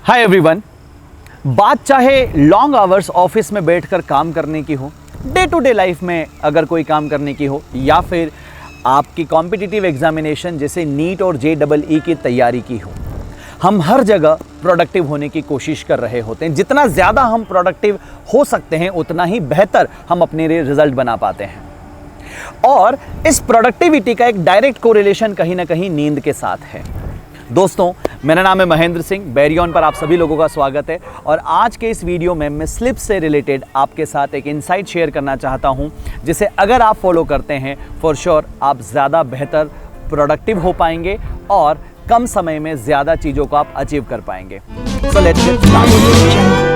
Hi everyone. बात चाहे long hours office में बैठकर काम करने की हो, डे टू डे लाइफ में अगर कोई काम करने की हो, या फिर आपकी कॉम्पिटिटिव एग्जामिनेशन जैसे नीट और JEE की तैयारी की हो, हम हर जगह प्रोडक्टिव होने की कोशिश कर रहे होते हैं। जितना ज़्यादा हम प्रोडक्टिव हो सकते हैं उतना ही बेहतर हम अपने लिए रिजल्ट बना पाते हैं। और इस प्रोडक्टिविटी का एक डायरेक्ट कोरिलेशन कहीं ना कहीं नींद के साथ है। दोस्तों, मेरा नाम है महेंद्र सिंह। बैरियन पर आप सभी लोगों का स्वागत है। और आज के इस वीडियो में मैं स्लिप से रिलेटेड आपके साथ एक इनसाइट शेयर करना चाहता हूं, जिसे अगर आप फॉलो करते हैं फॉर श्योर आप ज़्यादा बेहतर प्रोडक्टिव हो पाएंगे और कम समय में ज़्यादा चीज़ों को आप अचीव कर पाएंगे। So let's get started.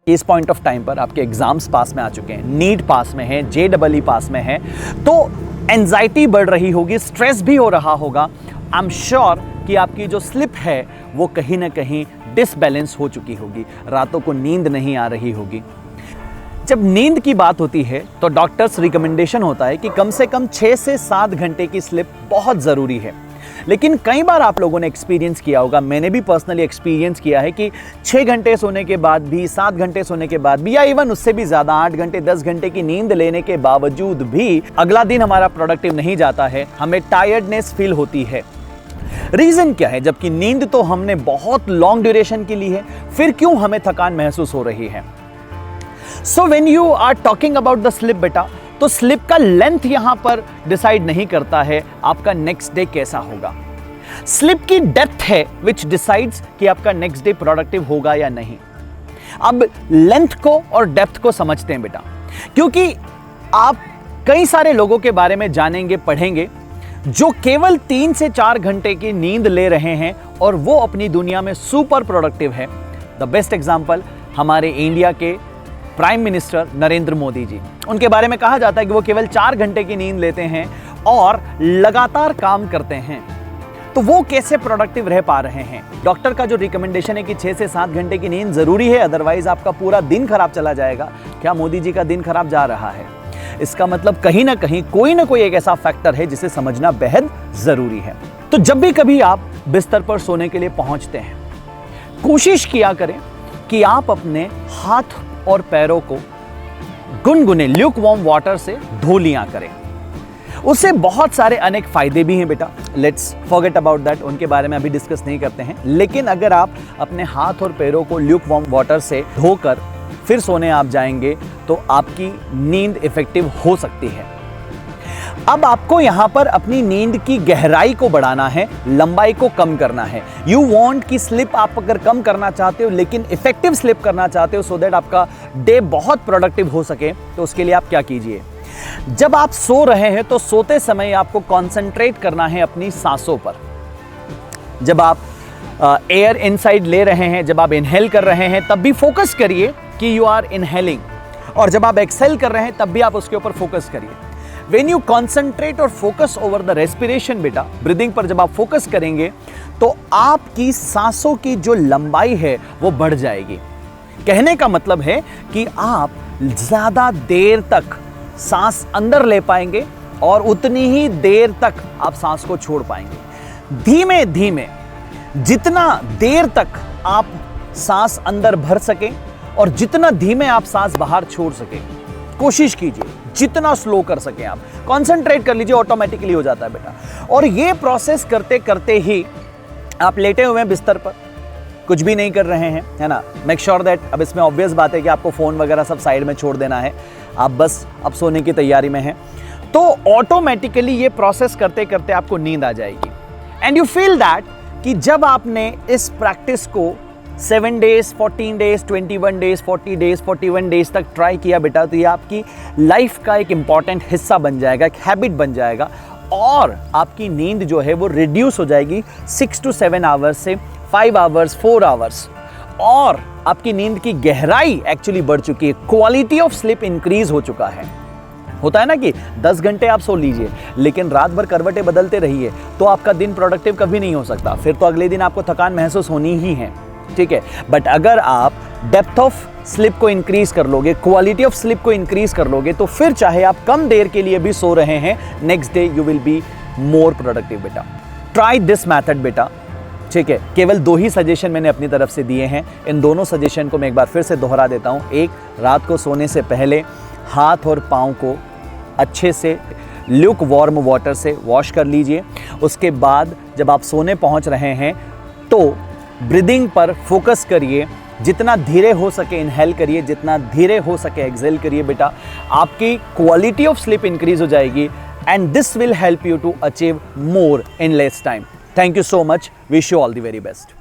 इस पॉइंट ऑफ टाइम पर आपके एग्जाम्स पास में आ चुके हैं, नीट पास में है, JEE पास में है, तो एंजाइटी बढ़ रही होगी, स्ट्रेस भी हो रहा होगा। आई एम श्योर कि आपकी जो स्लिप है वो कहीं ना कहीं डिसबैलेंस हो चुकी होगी, रातों को नींद नहीं आ रही होगी। जब नींद की बात होती है तो डॉक्टर्स रिकमेंडेशन होता है कि कम से कम 6 से 7 घंटे की स्लिप बहुत ज़रूरी है। लेकिन कई बार आप लोगों ने एक्सपीरियंस किया होगा, मैंने भी पर्सनली एक्सपीरियंस किया है कि 6 घंटे सोने के बाद भी, 7 घंटे सोने के बाद भी, या इवन उससे भी ज़्यादा 8 घंटे 10 घंटे की नींद लेने के बावजूद भी अगला दिन हमारा प्रोडक्टिव नहीं जाता है, हमें टायर्डनेस फील होती है। रीज़न क्या है? जबकि नींद तो हमने बहुत लॉन्ग ड्यूरेशन की ली है, फिर क्यों हमें थकान महसूस हो रही है? So when you are talking about the sleep बेटा, तो स्लिप का लेंथ यहां पर डिसाइड नहीं करता है आपका नेक्स्ट डे कैसा होगा। स्लिप की डेप्थ है विच डिसाइड्स कि आपका नेक्स्ट डे प्रोडक्टिव होगा या नहीं। अब लेंथ को और डेप्थ को समझते हैं बेटा, क्योंकि आप कई सारे लोगों के बारे में जानेंगे, पढ़ेंगे, जो केवल 3 से 4 घंटे की नींद ले रहे हैं और वो अपनी दुनिया में सुपर प्रोडक्टिव है। द बेस्ट एग्जाम्पल हमारे इंडिया के प्राइम मिनिस्टर नरेंद्र मोदी जी, उनके बारे में कहा जाता है कि वो केवल 4 घंटे की नींद लेते हैं और लगातार काम करते हैं। तो वो कैसे प्रोडक्टिव रह पा रहे हैं? डॉक्टर का जो रिकमेंडेशन है कि 6 से 7 घंटे की नींद जरूरी है, अदरवाइज आपका पूरा दिन खराब चला जाएगा। क्या मोदी जी का दिन खराब जा रहा है? इसका मतलब कहीं ना कहीं कोई ना कोई एक ऐसा फैक्टर है जिसे समझना बेहद जरूरी है। तो जब भी कभी आप बिस्तर पर सोने के लिए पहुंचते हैं, कोशिश किया करें कि आप अपने हाथ और पैरों को गुनगुने ल्यूकवार्म वाटर से धो लिया करें। उससे बहुत सारे अनेक फायदे भी हैं बेटा, लेट्स फॉरगेट अबाउट दैट, उनके बारे में अभी डिस्कस नहीं करते हैं। लेकिन अगर आप अपने हाथ और पैरों को ल्यूकवार्म वाटर से धोकर फिर सोने आप जाएंगे तो आपकी नींद इफेक्टिव हो सकती है। अब आपको यहां पर अपनी नींद की गहराई को बढ़ाना है, लंबाई को कम करना है। यू वांट कि स्लिप आप अगर कम करना चाहते हो लेकिन इफेक्टिव स्लिप करना चाहते हो सो दैट आपका डे बहुत प्रोडक्टिव हो सके, तो उसके लिए आप क्या कीजिए? जब आप सो रहे हैं तो सोते समय आपको कॉन्सेंट्रेट करना है अपनी सांसों पर। जब आप एयर इनसाइड ले रहे हैं, जब आप इनहेल कर रहे हैं, तब भी फोकस करिए कि यू आर इनहेलिंग, और जब आप एक्सेल कर रहे हैं तब भी आप उसके ऊपर फोकस करिए। When you concentrate और फोकस ओवर द रेस्पिरेशन बेटा, ब्रीदिंग पर जब आप फोकस करेंगे तो आपकी सांसों की जो लंबाई है वो बढ़ जाएगी। कहने का मतलब है कि आप ज्यादा देर तक सांस अंदर ले पाएंगे और उतनी ही देर तक आप सांस को छोड़ पाएंगे। धीमे धीमे जितना देर तक आप सांस अंदर भर सकें और जितना धीमे आप सांस बाहर छोड़ सकें, कोशिश कीजिए जितना स्लो कर सकें। आप कंसंट्रेट कर लीजिए, ऑटोमेटिकली हो जाता है बेटा। और ये प्रोसेस करते करते ही आप लेटे हुए हैं बिस्तर पर, कुछ भी नहीं कर रहे हैं, है ना। मेक श्योर दैट, अब इसमें ऑब्वियस बात है कि आपको फोन वगैरह सब साइड में छोड़ देना है, आप बस अब सोने की तैयारी में हैं, तो ऑटोमेटिकली ये प्रोसेस करते करते आपको नींद आ जाएगी। एंड यू फील दैट कि जब आपने इस प्रैक्टिस को 7 days, 14 days, 21 days, 40 days, 41 days तक ट्राई किया बेटा, तो ये आपकी लाइफ का एक इंपॉर्टेंट हिस्सा बन जाएगा, एक हैबिट बन जाएगा, और आपकी नींद जो है वो रिड्यूस हो जाएगी 6 to 7 आवर्स से 5 आवर्स, 4 आवर्स, और आपकी नींद की गहराई एक्चुअली बढ़ चुकी है। क्वालिटी ऑफ स्लीप इंक्रीज हो चुका है। होता है ना कि 10 घंटे आप सो लीजिए लेकिन रात भर करवटें बदलते रहिए तो आपका दिन प्रोडक्टिव कभी नहीं हो सकता, फिर तो अगले दिन आपको थकान महसूस होनी ही है, ठीक है। बट अगर आप डेप्थ ऑफ स्लिप को इंक्रीज कर लोगे, क्वालिटी ऑफ स्लिप को इंक्रीज कर लोगे, तो फिर चाहे आप कम देर के लिए भी सो रहे हैं, next day you will be more productive बेटा। ट्राई दिस मेथड बेटा, ठीक है, केवल 2 ही सजेशन मैंने अपनी तरफ से दिए हैं। इन दोनों सजेशन को मैं एक बार फिर से दोहरा देता हूँ। एक, रात को सोने से पहले हाथ और पाँव को अच्छे से ल्यूक वार्म वाटर से वॉश कर लीजिए। उसके बाद जब आप सोने पहुँच रहे हैं तो ब्रीदिंग पर फोकस करिए, जितना धीरे हो सके इनहेल करिए, जितना धीरे हो सके एक्सहेल करिए बेटा। आपकी क्वालिटी ऑफ स्लीप इंक्रीज हो जाएगी and this will help you to achieve more in less time. Thank you so much. Wish you all the very best.